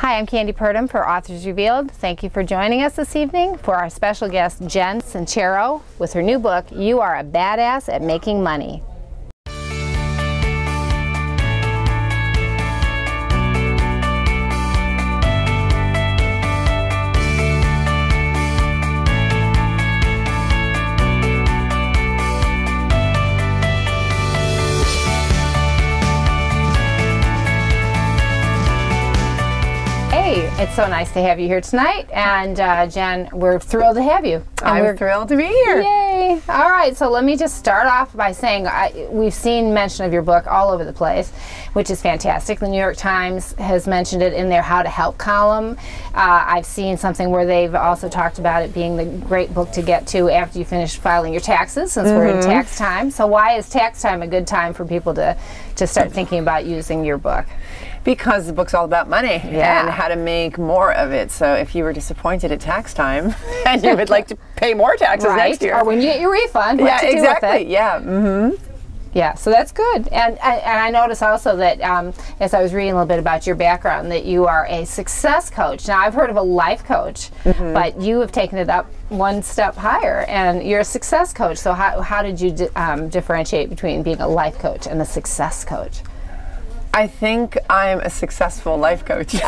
Hi, I'm Candy Purdom for Authors Revealed. Thank you for joining us this evening for our special guest, Jen Sincero, with her new book, You Are a Badass at Making Money. It's so nice to have you here tonight, and Jen, we're thrilled to have you. I'm thrilled to be here. Yay! All right, so let me just start off by saying we've seen mention of your book all over the place, which is fantastic. The New York Times has mentioned it in their How to Help column. I've seen something where they've also talked about it being the great book to get to after you finish filing your taxes, since we're in tax time. So why is tax time a good time for people to start thinking about using your book? Because the book's all about money and how to make more of it. So if you were disappointed at tax time and you would like to pay more taxes next year. Or when you get your refund, what to do with it. Yeah, Yeah, so that's good. And I noticed also that as I was reading a little bit about your background, that you are a success coach. Now, I've heard of a life coach, but you have taken it up one step higher, and you're a success coach. So how did you differentiate between being a life coach and a success coach? I think I'm a successful life coach. So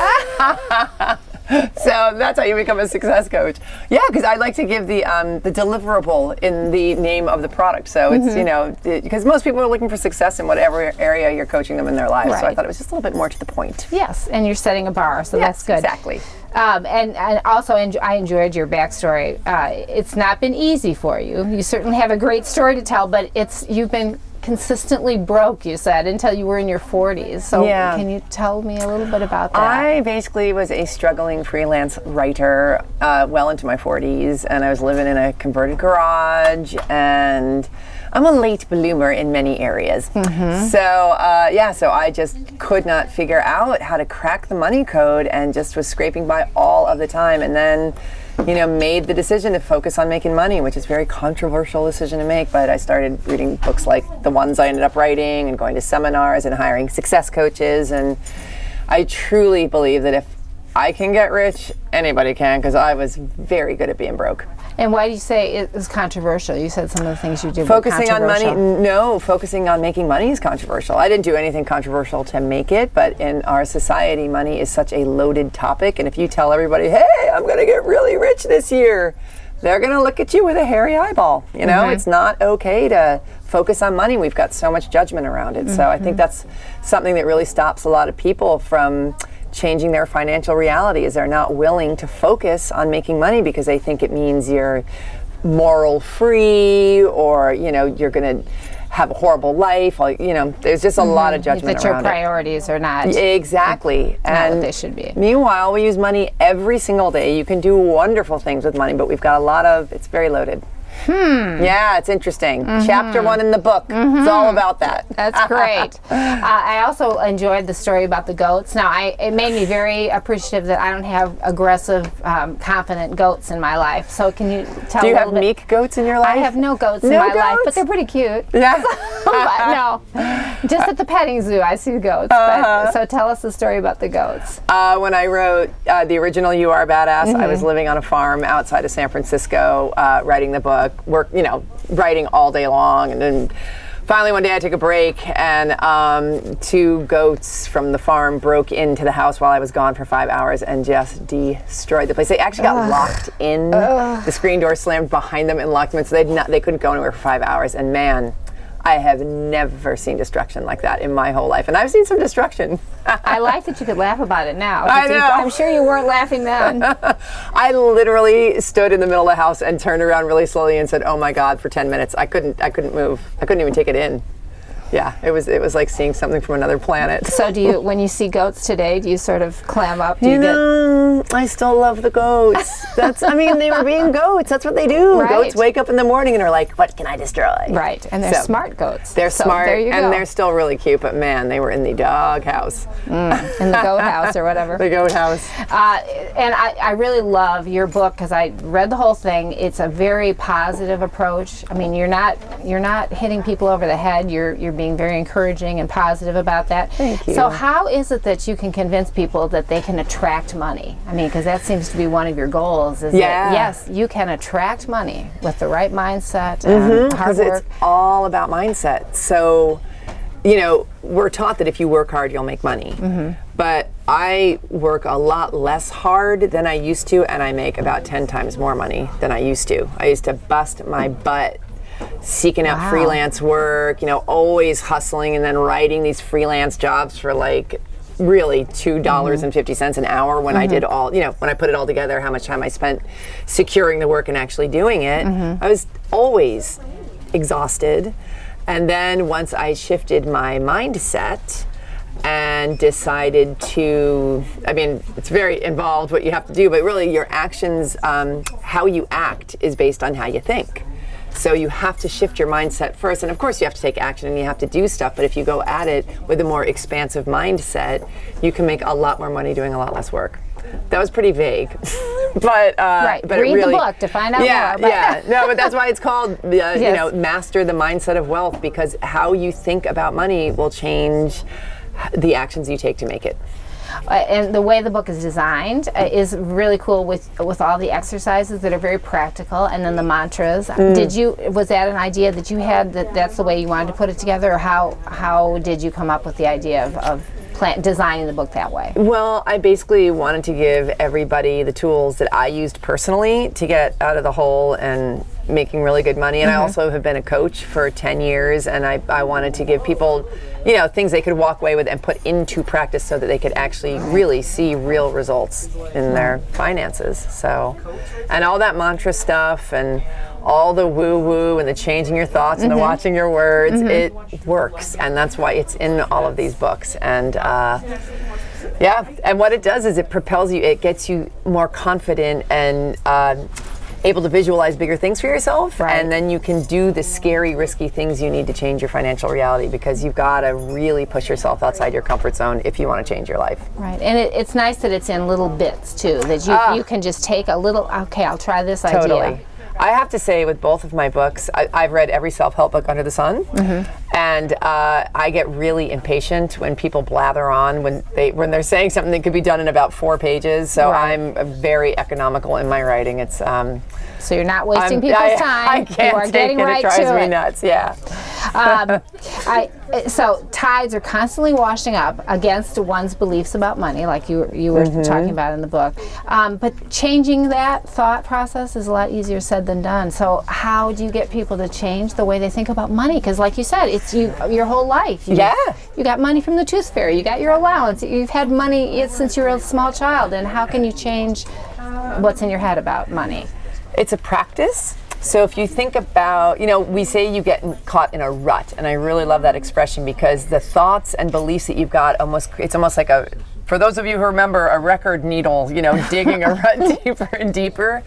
that's how you become a success coach. Yeah, because I like to give the deliverable in the name of the product. So it's, you know, because most people are looking for success in whatever area you're coaching them in their lives. So I thought it was just a little bit more to the point. Yes, and you're setting a bar, so that's good. Exactly. And also, I enjoyed your backstory. It's not been easy for you. You certainly have a great story to tell, but you've been consistently broke, you said, until you were in your 40s. So can you tell me a little bit about that? I basically was a struggling freelance writer well into my 40s, and I was living in a converted garage, and I'm a late bloomer in many areas. So so I just could not figure out how to crack the money code, and just was scraping by all of the time, and then made the decision to focus on making money, which is a very controversial decision to make. But I started reading books like the ones I ended up writing, and going to seminars and hiring success coaches. And I truly believe that if I can get rich, anybody can, because I was very good at being broke. And why do you say it is controversial? You said some of the things you did focusing on money. No, focusing on making money is controversial. I didn't do anything controversial to make it, but in our society, money is such a loaded topic. And if you tell everybody, hey, I'm going to get really rich this year, they're going to look at you with a hairy eyeball. You know, it's not okay to focus on money. We've got so much judgment around it. So I think that's something that really stops a lot of people from changing their financial reality, is they're not willing to focus on making money because they think it means you're moral free, or you're going to have a horrible life. There's just a lot of judgment that around your priorities are not not what they should be. Meanwhile, we use money every single day. You can do wonderful things with money, but we've got a lot of it's very loaded. Yeah, it's interesting. Chapter 1 in the book. It's all about that. That's great. I also enjoyed the story about the goats. Now, it made me very appreciative that I don't have aggressive, confident goats in my life. So can you tell me? Do you have meek goats in your life? I have no goats in my life, but they're pretty cute. Yeah. But no, just at the petting zoo I see goats. So tell us the story about the goats. When I wrote the original You Are Badass, I was living on a farm outside of San Francisco, writing the book. Writing all day long, and then finally one day I took a break, and 2 goats from the farm broke into the house while I was gone for 5 hours and just destroyed the place. They actually got locked in. The screen door slammed behind them and locked them in, so they couldn't go anywhere for 5 hours. And man, I have never seen destruction like that in my whole life, and I've seen some destruction. I like that you could laugh about it now. I know. I'm sure you weren't laughing then. I literally stood in the middle of the house and turned around really slowly and said, "Oh my God!" for 10 minutes. I couldn't move. I couldn't even take it in. Yeah, it was like seeing something from another planet. So when you see goats today, do you sort of clam up? I still love the goats. They were being goats. That's what they do. Right. Goats wake up in the morning and are like, what can I destroy? Right, and they're smart goats. They're smart, and they're still really cute, but man, they were in the dog house. In the goat house or whatever. The goat house. And I really love your book, because I read the whole thing. It's a very positive approach. I mean, you're not hitting people over the head. You're being very encouraging and positive about that. Thank you. So how is it that you can convince people that they can attract money? I mean, because that seems to be one of your goals, is that, yes, you can attract money with the right mindset and hard work. It's all about mindset. So, you know, we're taught that if you work hard, you'll make money. But I work a lot less hard than I used to, and I make about 10 times more money than I used to. I used to bust my butt seeking out freelance work, you know, always hustling and then writing these freelance jobs for like really $2.50 an hour when I did all, you know, when I put it all together, how much time I spent securing the work and actually doing it. I was always exhausted. And then once I shifted my mindset and decided to, I mean, it's very involved what you have to do, but really your actions, how you act is based on how you think. So you have to shift your mindset first, and of course you have to take action and you have to do stuff, but if you go at it with a more expansive mindset, you can make a lot more money doing a lot less work. That was pretty vague, but right. But read it really, the book to find out more. Yeah, no, but that's why it's called, you know, Master the Mindset of Wealth, because how you think about money will change the actions you take to make it. And the way the book is designed is really cool with all the exercises that are very practical, and then the mantras. Was that an idea that you had, that's the way you wanted to put it together, or how did you come up with the idea of designing the book that way? Well, I basically wanted to give everybody the tools that I used personally to get out of the hole and making really good money. And I also have been a coach for 10 years, and I wanted to give people, you know, things they could walk away with and put into practice so that they could actually really see real results in their finances. So, and all that mantra stuff and all the woo-woo and the changing your thoughts and the watching your words, it works, and that's why it's in all of these books. And yeah, and what it does is it propels you, it gets you more confident and able to visualize bigger things for yourself, and then you can do the scary, risky things you need to change your financial reality, because you've got to really push yourself outside your comfort zone if you want to change your life. Right, and it's nice that it's in little bits too, that you can just take a little, okay, I'll try this idea. I have to say, with both of my books, I've read every self-help book under the sun, and I get really impatient when people blather on when they're saying something that could be done in about 4 pages. So I'm very economical in my writing. It's so you're not wasting people's time. I can't you are take getting it. right It drives to me it. nuts. Yeah. So tides are constantly washing up against one's beliefs about money, like you were talking about in the book. But changing that thought process is a lot easier said than done. So how do you get people to change the way they think about money? Because like you said, it's your whole life. You got money from the tooth fairy. You got your allowance. You've had money since you were a small child. And how can you change what's in your head about money? It's a practice. So if you think about, you know, we say you get caught in a rut, and I really love that expression, because the thoughts and beliefs that you've got it's almost like for those of you who remember, a record needle, you know, digging a rut deeper and deeper.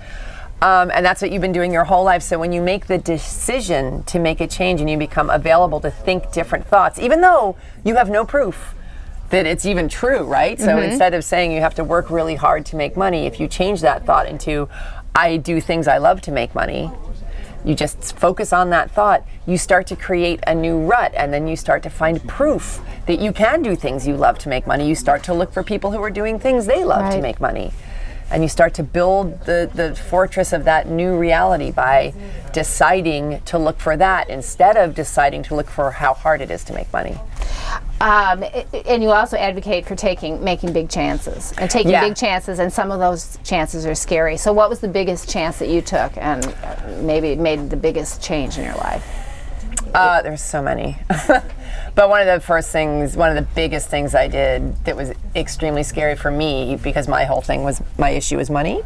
And that's what you've been doing your whole life. So when you make the decision to make a change and you become available to think different thoughts, even though you have no proof that it's even true, right? So instead of saying you have to work really hard to make money, if you change that thought into, I do things I love to make money, you just focus on that thought, you start to create a new rut, and then you start to find proof that you can do things you love to make money. You start to look for people who are doing things they love to make money. And you start to build the fortress of that new reality by deciding to look for that instead of deciding to look for how hard it is to make money. And you also advocate for making big chances and taking big chances, and some of those chances are scary. So what was the biggest chance that you took and maybe made the biggest change in your life? There's so many. But one of the biggest things I did that was extremely scary for me, because my issue was money,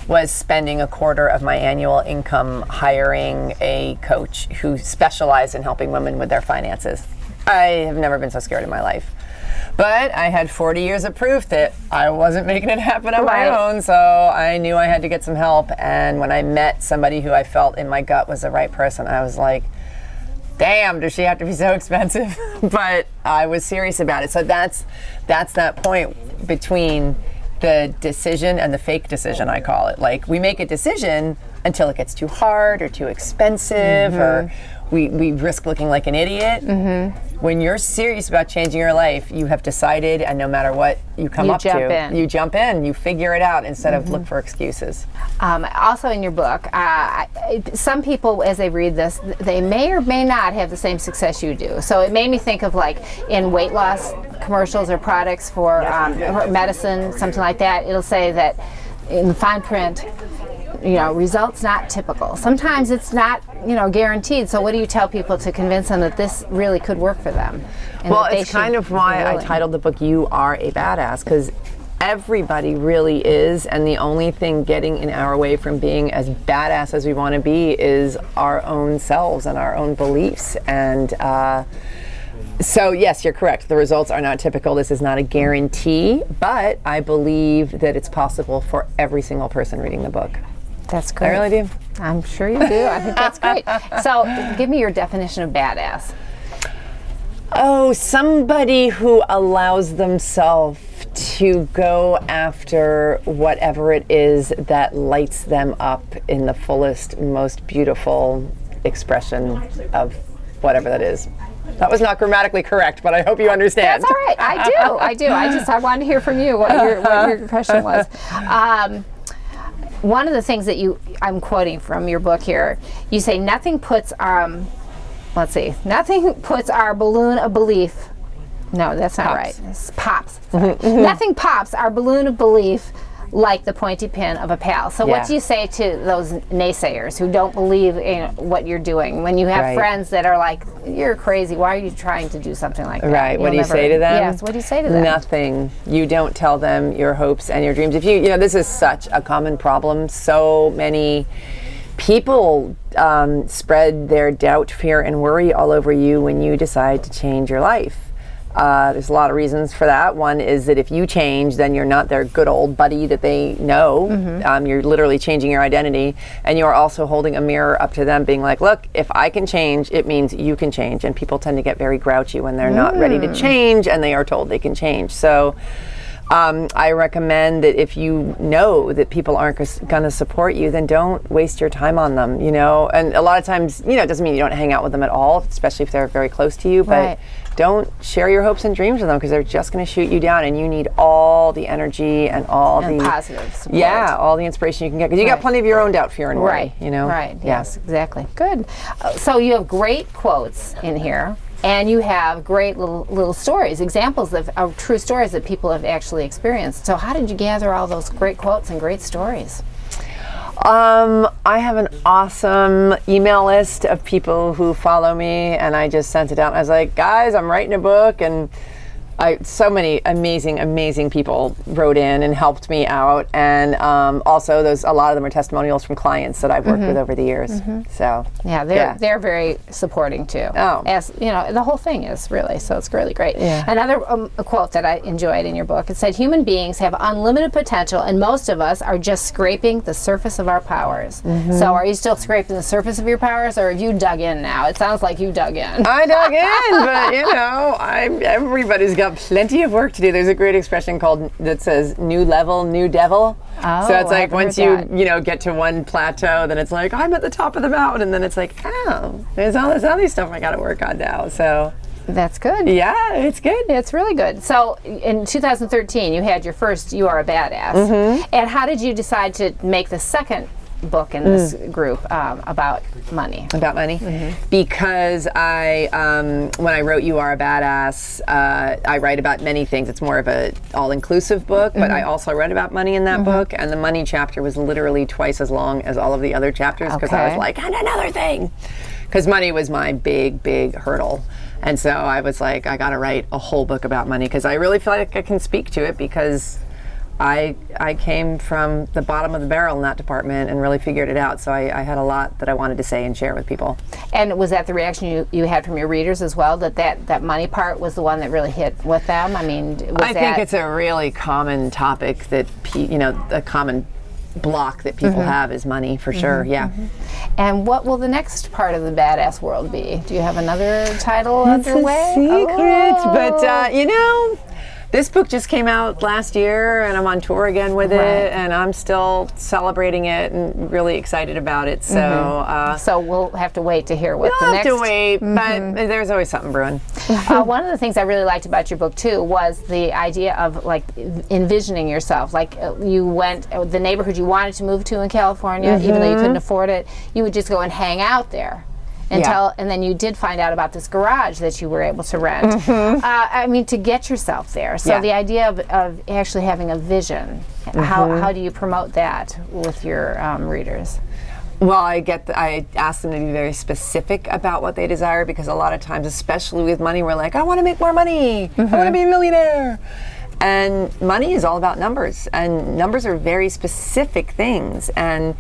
was spending a quarter of my annual income hiring a coach who specialized in helping women with their finances. I have never been so scared in my life. But I had 40 years of proof that I wasn't making it happen on my own, so I knew I had to get some help. And when I met somebody who I felt in my gut was the right person, I was like, damn, does she have to be so expensive? But I was serious about it. So that's that point between the decision and the fake decision, I call it. Like, we make a decision, until it gets too hard or too expensive or we risk looking like an idiot. When you're serious about changing your life, you have decided, and no matter what you come up to, you jump in, you figure it out instead of look for excuses. Also in your book, some people, as they read this, they may or may not have the same success you do. So it made me think of, like, in weight loss commercials or products for medicine, something like that, it'll say that in the fine print, you know, results not typical. Sometimes it's not, you know, guaranteed. So what do you tell people to convince them that this really could work for them? Well, it's kind of why I titled the book "You Are a Badass," because everybody really is, and the only thing getting in our way from being as badass as we want to be is our own selves and our own beliefs. And so yes, you're correct. The results are not typical. This is not a guarantee, but I believe that it's possible for every single person reading the book. That's great. I really do. I'm sure you do. I think that's great. So give me your definition of badass. Oh, somebody who allows themselves to go after whatever it is that lights them up in the fullest, most beautiful expression of whatever that is. That was not grammatically correct, but I hope you understand. That's all right. I do. I wanted to hear from you what your question was. One of the things that I'm quoting from your book here, you say nothing puts nothing puts our balloon of belief, no, that's not right, it's pops. Nothing pops our balloon of belief like the pointy pin of a pal. So what do you say to those naysayers who don't believe in what you're doing? When you have friends that are like, you're crazy, why are you trying to do something like that? Right, what do you say to them? Yes, what do you say to them? Nothing. You don't tell them your hopes and your dreams. If you know, this is such a common problem. So many people spread their doubt, fear, and worry all over you when you decide to change your life. There's a lot of reasons for that. One is that if you change, then you're not their good old buddy that they know. You're literally changing your identity, and you are also holding a mirror up to them being like, look, if I can change, it means you can change. And people tend to get very grouchy when they're not ready to change and they are told they can change. So I recommend that if you know that people aren't going to support you, then don't waste your time on them, you know. And a lot of times, you know, it doesn't mean you don't hang out with them at all, especially if they're very close to you, but don't share your hopes and dreams with them because they're just going to shoot you down, and you need all the energy and all the positive support. Yeah, all the inspiration you can get, because you got plenty of your own doubt, fear, and worry, you know. Yes, exactly. Good. So you have great quotes in here. And you have great little stories, examples of true stories that people have actually experienced. So how did you gather all those great quotes and great stories? I have an awesome email list of people who follow me, and I just sent it out. I was like, guys, I'm writing a book, and so many amazing people wrote in and helped me out, and also a lot of them are testimonials from clients that I've worked with over the years. So yeah, they're very supporting too. As you know, the whole thing is really, so it's really great. Another quote that I enjoyed in your book, it said, "Human beings have unlimited potential, and most of us are just scraping the surface of our powers." So are you still scraping the surface of your powers, or have you dug in now? It sounds like you dug in. I dug in, but you know, everybody's got plenty of work to do. There's a great expression that says "new level, new devil." So it's like once you get to one plateau, then it's like I'm at the top of the mountain, and then it's like, oh, there's all this other stuff I got to work on now. So that's good. Yeah, it's good. It's really good. So in 2013, you had your first "You Are a Badass," and how did you decide to make the second book in this group about money? About money? Because when I wrote "You Are a Badass," I write about many things. It's more of a all-inclusive book, but I also read about money in that book, and the money chapter was literally twice as long as all of the other chapters, because I was like, and another thing, because money was my big hurdle. And so I was like, I gotta write a whole book about money, because I really feel like I can speak to it, because I came from the bottom of the barrel in that department and really figured it out. So I had a lot that I wanted to say and share with people. And was that the reaction you had from your readers as well, that money part was the one that really hit with them? I mean, I think it's a really common topic that, a common block that people have is money, for sure. And what will the next part of the badass world be? Do you have another title underway? It's a secret, but This book just came out last year, and I'm on tour again with it, and I'm still celebrating it and really excited about it. So, so we'll have to wait to hear what the next. We'll have to wait, but there's always something brewing. One of the things I really liked about your book too was the idea of like envisioning yourself. Like you went the neighborhood you wanted to move to in California, even though you couldn't afford it. You would just go and hang out there. And then you did find out about this garage that you were able to rent. I mean, to get yourself there. So the idea of actually having a vision, how do you promote that with your readers? Well, I ask them to be very specific about what they desire, because a lot of times, especially with money, we're like, I want to make more money. I want to be a millionaire. And money is all about numbers, and numbers are very specific things. And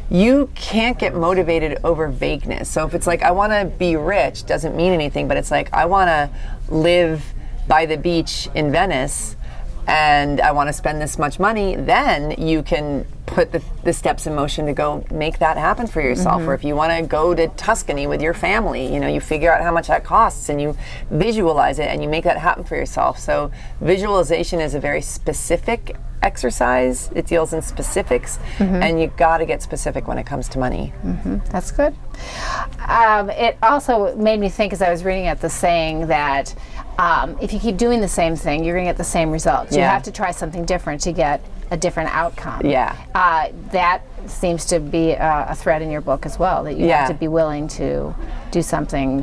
you can't get motivated over vagueness. So if it's like, I want to be rich, doesn't mean anything, but it's like, I want to live by the beach in Venice and I want to spend this much money, then you can put the steps in motion to go make that happen for yourself. Or if you want to go to Tuscany with your family, you know, you figure out how much that costs and you visualize it and you make that happen for yourself. So visualization is a very specific exercise. It deals in specifics, and you got to get specific when it comes to money. That's good. It also made me think, as I was reading it, the saying that if you keep doing the same thing, you're going to get the same results. You have to try something different to get a different outcome. That seems to be a thread in your book as well, that you have to be willing to do something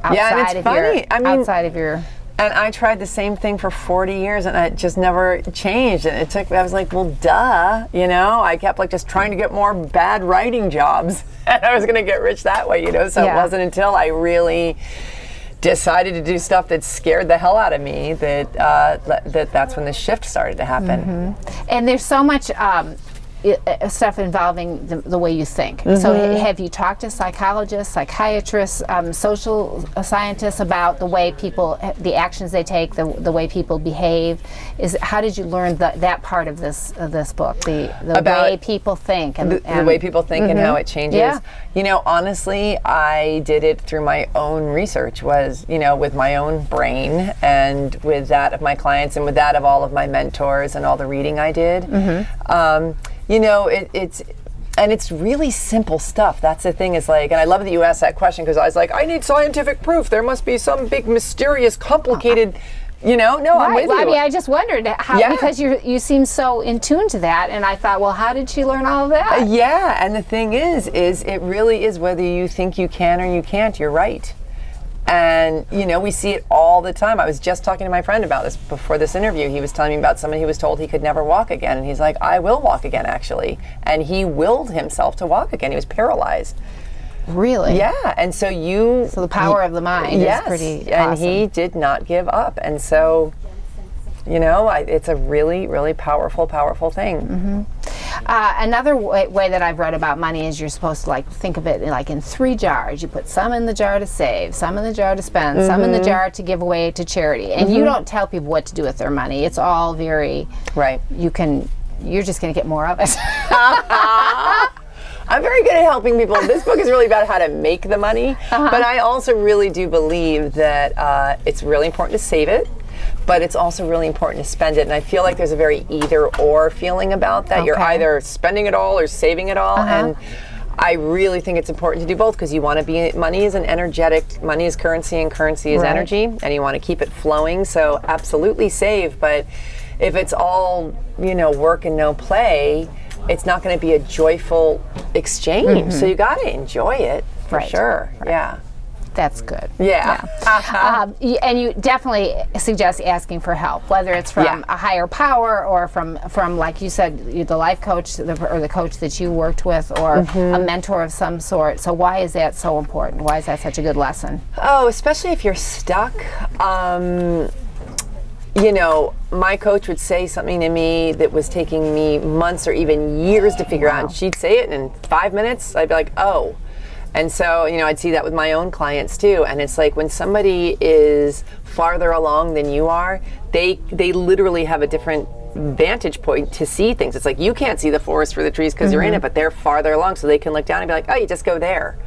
outside of your, outside of your. And I tried the same thing for 40 years and it just never changed. And I was like, well, duh, you know? I kept like just trying to get more bad writing jobs and I was gonna get rich that way, you know? So it wasn't until I really decided to do stuff that scared the hell out of me that that's when the shift started to happen. And there's so much stuff involving the way you think. So have you talked to psychologists, psychiatrists, social scientists about the way people, the actions they take, the way people behave? How did you learn that part of this book, the way people think? And the way people think and how it changes? You know, honestly, I did it through my own research, with my own brain and with that of my clients and with that of all of my mentors and all the reading I did. You know, it's really simple stuff. That's the thing, is like, and I love that you asked that question, because I was like, I need scientific proof. There must be some big, mysterious, complicated, you know? No, I'm with you. I mean, I just wondered how, because you seem so in tune to that, and I thought, well, how did she learn all of that? And the thing is it really is whether you think you can or you can't, you're right. And, you know, we see it all the time. I was just talking to my friend about this before this interview. He was telling me about someone who was told he could never walk again. And he's like, I will walk again, actually. And he willed himself to walk again. He was paralyzed. Really? Yeah. And so the power of the mind is pretty awesome. And he did not give up. And so, you know, it's a really, really powerful, powerful thing. Another way that I've read about money is you're supposed to like think of it like in 3 jars. You put some in the jar to save, some in the jar to spend, some in the jar to give away to charity. And you don't tell people what to do with their money. It's all very you're just going to get more of it. I'm very good at helping people. This book is really about how to make the money, but I also really do believe that it's really important to save it. But it's also really important to spend it, and I feel like there's a very either-or feeling about that. You're either spending it all or saving it all, and I really think it's important to do both, because you want to be, money is an energetic, money is currency and currency is energy, and you want to keep it flowing, so absolutely save, but if it's all, you know, work and no play, it's not going to be a joyful exchange, so you got to enjoy it, for sure, That's good. And you definitely suggest asking for help, whether it's from a higher power or from like you said, the life coach or the coach that you worked with, or a mentor of some sort. So why is that so important? Why is that such a good lesson? Oh, especially if you're stuck. You know, my coach would say something to me that was taking me months or even years to figure out, and she'd say it, and in 5 minutes, I'd be like, oh. And so, you know, I'd see that with my own clients too. And it's like when somebody is farther along than you are, they literally have a different vantage point to see things. It's like you can't see the forest for the trees because you're in it, but they're farther along, so they can look down and be like, oh, you just go there.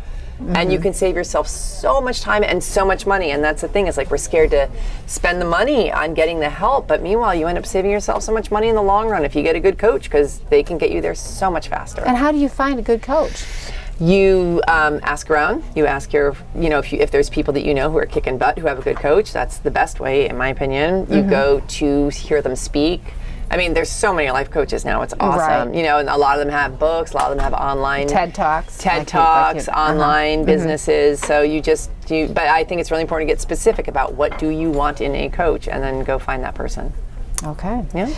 and you can save yourself so much time and so much money. And that's the thing, is like we're scared to spend the money on getting the help, but meanwhile you end up saving yourself so much money in the long run if you get a good coach, because they can get you there so much faster. And how do you find a good coach? You ask around. You ask your, if there's people that you know who are kicking butt, who have a good coach. That's the best way, in my opinion. You go to hear them speak. I mean, there's so many life coaches now. It's awesome. Right. And a lot of them have books. A lot of them have online TED Talks. online businesses. So but I think it's really important to get specific about what do you want in a coach, and then go find that person. Okay. Yeah.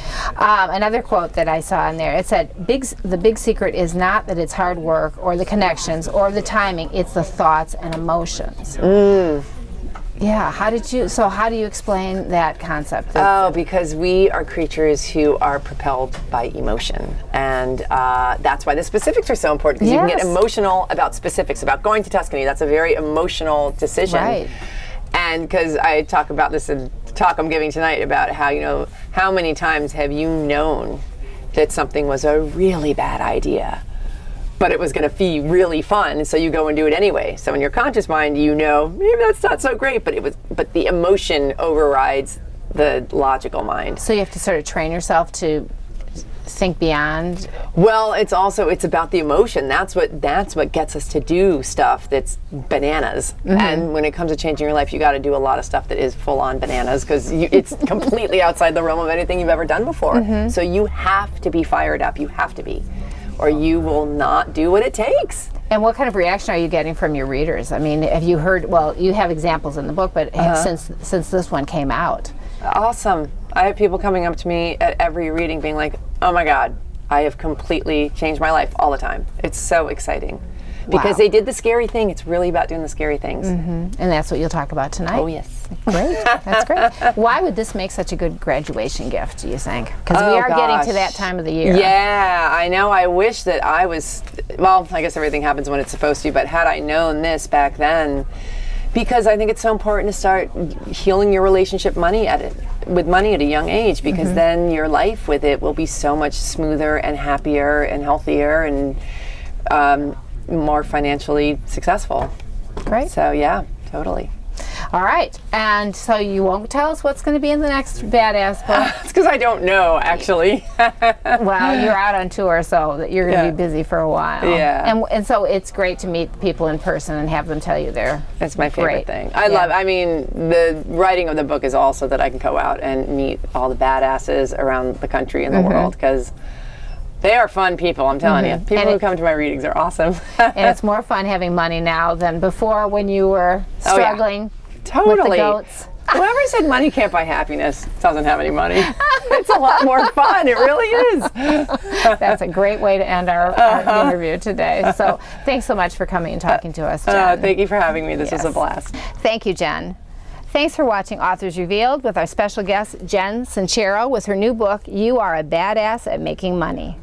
Another quote that I saw in there, it said, the big secret is not that it's hard work or the connections or the timing, it's the thoughts and emotions. Yeah, how do you explain that concept? Because we are creatures who are propelled by emotion. And that's why the specifics are so important, because you can get emotional about specifics, about going to Tuscany. That's a very emotional decision. Right. And because I talk about this in the talk I'm giving tonight, about how, how many times have you known that something was a really bad idea, but it was going to be really fun, so you go and do it anyway. So in your conscious mind, maybe that's not so great, but the emotion overrides the logical mind. So you have to sort of train yourself to think beyond. Well, it's about the emotion. That's what gets us to do stuff that's bananas. And when it comes to changing your life, you got to do a lot of stuff that is full on bananas, because it's completely outside the realm of anything you've ever done before. So you have to be fired up. You have to be, or you will not do what it takes. And what kind of reaction are you getting from your readers? I mean, have you heard? Well, you have examples in the book, but since this one came out. Awesome. I have people coming up to me at every reading being like, oh my God, I have completely changed my life, all the time. It's so exciting. Because they did the scary thing. It's really about doing the scary things. And that's what you'll talk about tonight? Oh, yes. Great. That's great. Why would this make such a good graduation gift, do you think? Because we are getting to that time of the year. Yeah, I know. I wish that I was, well, I guess everything happens when it's supposed to, but had I known this back then, because I think it's so important to start healing your relationship with money at a young age, because then your life with it will be so much smoother and happier and healthier and more financially successful. Great. So yeah, totally. All right, and so you won't tell us what's going to be in the next badass book? It's because I don't know, actually. Well, you're out on tour, so you're going to be busy for a while. Yeah. And so it's great to meet people in person and have them tell you they're That's my favorite thing. I mean, the writing of the book is also that I can go out and meet all the badasses around the country and the world, because they are fun people, I'm telling you. People who come to my readings are awesome. And it's more fun having money now than before, when you were struggling totally. with the goats. Whoever said money can't buy happiness doesn't have any money. It's a lot more fun. It really is. That's a great way to end our interview today. So thanks so much for coming and talking to us, Jen. Thank you for having me. This was a blast. Thank you, Jen. Thanks for watching Authors Revealed with our special guest, Jen Sincero, with her new book, You Are a Badass at Making Money.